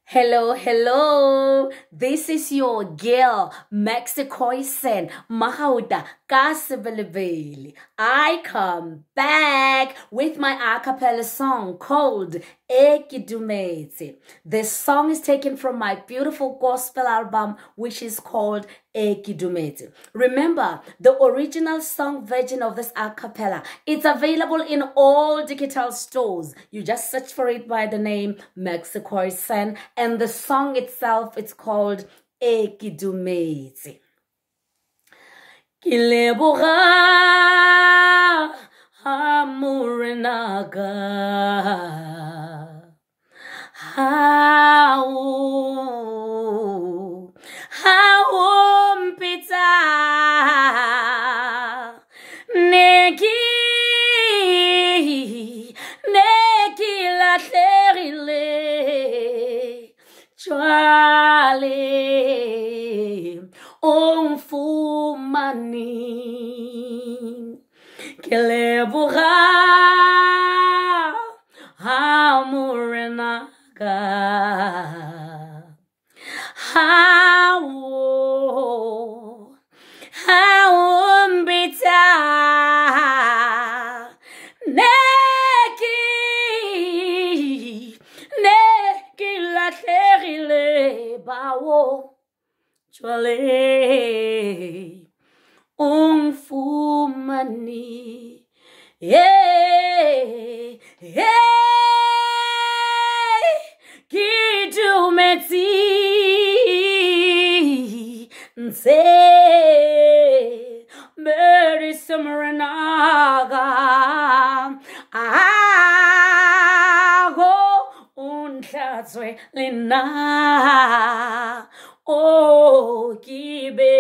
Hello, hello. This is your girl, Maxy KhoiSan, Mahauta Kasebelebele. I come back with my acapella song called Kedumetse. This song is taken from my beautiful gospel album, which is called Kedumetse. Remember, the original song version of this acapella, it's available in all digital stores. You just search for it by the name Maxy KhoiSan, and the song itself, it's called Kedumetse. Kileboga hamurenaga how mpita neki la terile chale fumani kelebura hamurenaga how mbita neki la terile bawo chale fumani Kedumetse nse beri sumrenaga ago unhlatswe lena o kibe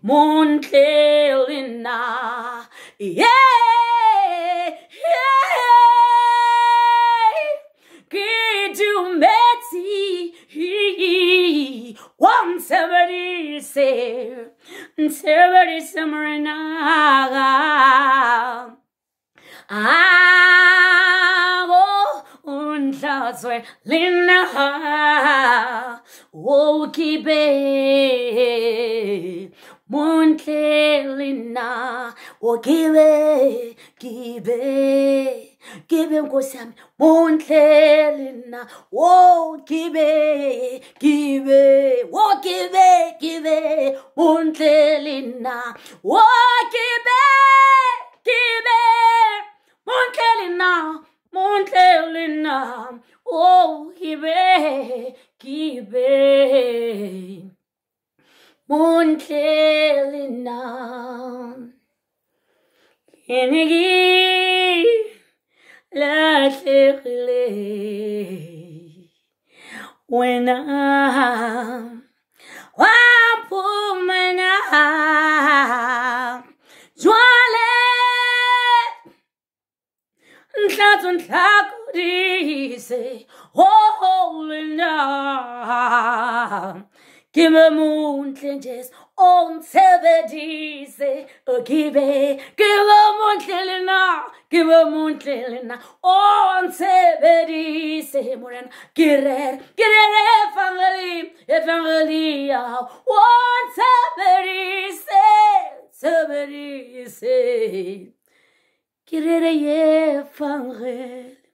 montlelina Kedumetse somebody sumrenaga ago unhlatswe lena o kibe montlelina o give nkosi yami montlelina o give montlelina o montlelina o give montlelina enegi la terile wena wampumana jwale nhlakurise holina give a moon clinches on sebedise give a moon clelina on sebedise moran girer family on sebedise girer ye fangre